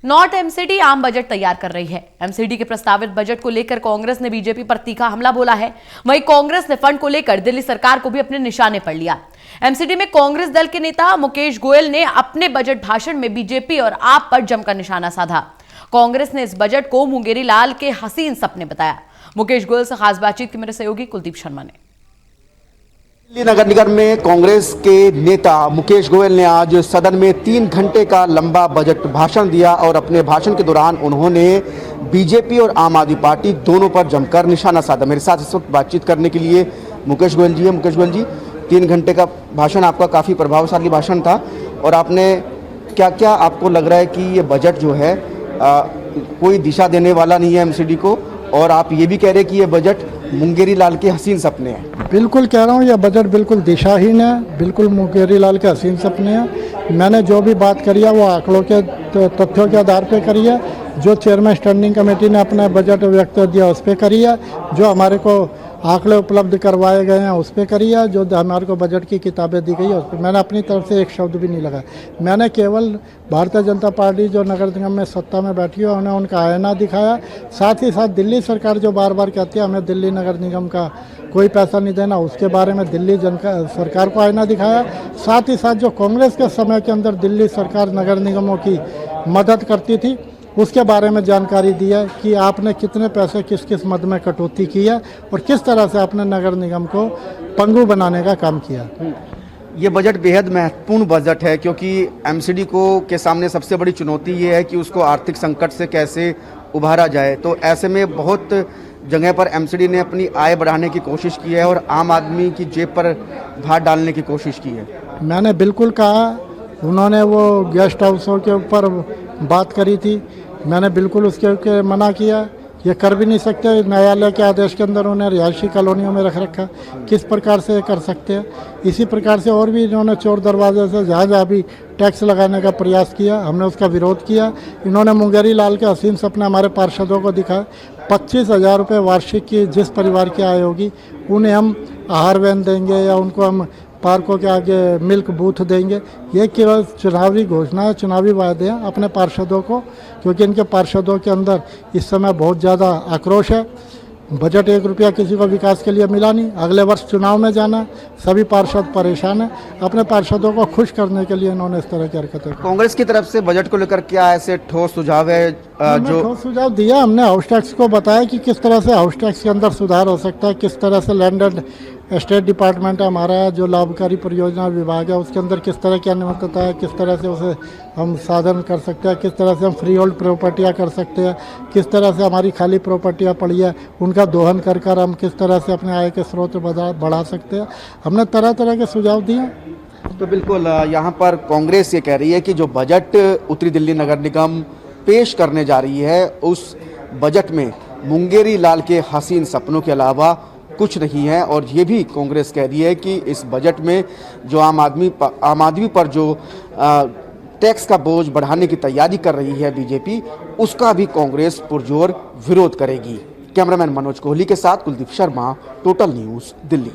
Not MCD आम budget तैयार कर रही है। एमसीडी के प्रस्तावित बजट को लेकर कांग्रेस ने बीजेपी पर तीखा हमला बोला है। वहीं कांग्रेस ने फंड को लेकर दिल्ली सरकार को भी अपने निशाने पर लिया। एमसीडी में कांग्रेस दल के नेता मुकेश गोयल ने अपने बजट भाषण में बीजेपी और आप पर जमकर निशाना साधा। कांग्रेस ने इस बजट को मुंगेरी लाल के हसीन सपने बताया। मुकेश गोयल से खास बातचीत की मेरे सहयोगी कुलदीप शर्मा ने। दिल्ली नगर निगम में कांग्रेस के नेता मुकेश गोयल ने आज सदन में 3 घंटे का लंबा बजट भाषण दिया और अपने भाषण के दौरान उन्होंने बीजेपी और आम आदमी पार्टी दोनों पर जमकर निशाना साधा। मेरे साथ इस वक्त बातचीत करने के लिए मुकेश गोयल जी है। मुकेश गोयल जी, 3 घंटे का भाषण आपका काफ़ी प्रभावशाली भाषण था और आपने क्या क्या आपको लग रहा है कि ये बजट जो है कोई दिशा देने वाला नहीं है एमसीडी को, और आप ये भी कह रहे हैं कि ये बजट मुंगेरी लाल के हसीन सपने हैं। बिल्कुल कह रहा हूँ, यह बजट बिल्कुल दिशाहीन है, बिल्कुल मुंगेरी लाल के हसीन सपने हैं। मैंने जो भी बात करी है वो आंकड़ों के तथ्यों के आधार पे करी है। जो चेयरमैन स्टैंडिंग कमेटी ने अपना बजट व्यक्त दिया उस पर करी है। जो हमारे को आंकड़े उपलब्ध करवाए गए हैं उस पर करी है। जो हमारे को बजट की किताबें दी गई है उस पर मैंने अपनी तरफ से एक शब्द भी नहीं लगाया। मैंने केवल भारतीय जनता पार्टी जो नगर निगम में सत्ता में बैठी है उन्हें उनका आईना दिखाया। साथ ही साथ दिल्ली सरकार जो बार बार कहती है हमें दिल्ली नगर निगम का कोई पैसा नहीं देना, उसके बारे में दिल्ली सरकार को आईना दिखाया। साथ ही साथ जो कांग्रेस के समय के अंदर दिल्ली सरकार नगर निगमों की मदद करती थी उसके बारे में जानकारी दी है कि आपने कितने पैसे किस किस मद में कटौती की है और किस तरह से आपने नगर निगम को पंगु बनाने का काम किया। ये बजट बेहद महत्वपूर्ण बजट है क्योंकि एमसीडी को के सामने सबसे बड़ी चुनौती ये है कि उसको आर्थिक संकट से कैसे उभारा जाए। तो ऐसे में बहुत जगह पर एमसीडी ने अपनी आय बढ़ाने की कोशिश की है और आम आदमी की जेब पर भार डालने की कोशिश की है। मैंने बिल्कुल कहा, उन्होंने वो गेस्ट हाउसों के ऊपर बात करी थी, मैंने बिल्कुल उसके मना किया। ये कर भी नहीं सकते, न्यायालय के आदेश के अंदर उन्हें रिहायशी कॉलोनियों में रख रखा, किस प्रकार से कर सकते हैं। इसी प्रकार से और भी इन्होंने चोर दरवाजे से जहाँ जहाँ भी टैक्स लगाने का प्रयास किया हमने उसका विरोध किया। इन्होंने मुंगेरी लाल के हसीन सपने हमारे पार्षदों को दिखाए। 25,000 रुपये वार्षिक की जिस परिवार की आय होगी उन्हें हम आहार वैन देंगे या उनको हम पार्कों के आगे मिल्क बूथ देंगे। ये केवल चुनावी घोषणा है, चुनावी वायदे हैं अपने पार्षदों को, क्योंकि इनके पार्षदों के अंदर इस समय बहुत ज़्यादा आक्रोश है। बजट 1 रुपया किसी को विकास के लिए मिला नहीं, अगले वर्ष चुनाव में जाना, सभी पार्षद परेशान हैं। अपने पार्षदों को खुश करने के लिए इन्होंने इस तरह की हरकतें की। कांग्रेस की तरफ से बजट को लेकर क्या ऐसे ठोस सुझाव है जो ठोस सुझाव दिया हमने। हाउस टैक्स को बताया कि किस तरह से हाउस टैक्स के अंदर सुधार हो सकता है, किस तरह से लैंड एंड स्टेट डिपार्टमेंट है हमारा, जो लाभकारी परियोजना विभाग है उसके अंदर किस तरह की अनियमितता है, किस तरह से उसे हम साधन कर सकते हैं, किस तरह से हम फ्री होल्ड प्रॉपर्टियाँ कर सकते हैं, किस तरह से हमारी खाली प्रॉपर्टियाँ पड़ी है उनका दोहन कर कर हम किस तरह से अपने आय के स्रोत बढ़ा सकते हैं। हमने तरह तरह के सुझाव दिए। तो बिल्कुल यहाँ पर कांग्रेस ये कह रही है कि जो बजट उत्तरी दिल्ली नगर निगम पेश करने जा रही है उस बजट में मुंगेरी लाल के हसीन सपनों के अलावा कुछ नहीं है। और ये भी कांग्रेस कह रही है कि इस बजट में जो आम आदमी पर जो टैक्स का बोझ बढ़ाने की तैयारी कर रही है बीजेपी, उसका भी कांग्रेस पुरजोर विरोध करेगी। कैमरामैन मनोज कोहली के साथ कुलदीप शर्मा, टोटल न्यूज़, दिल्ली।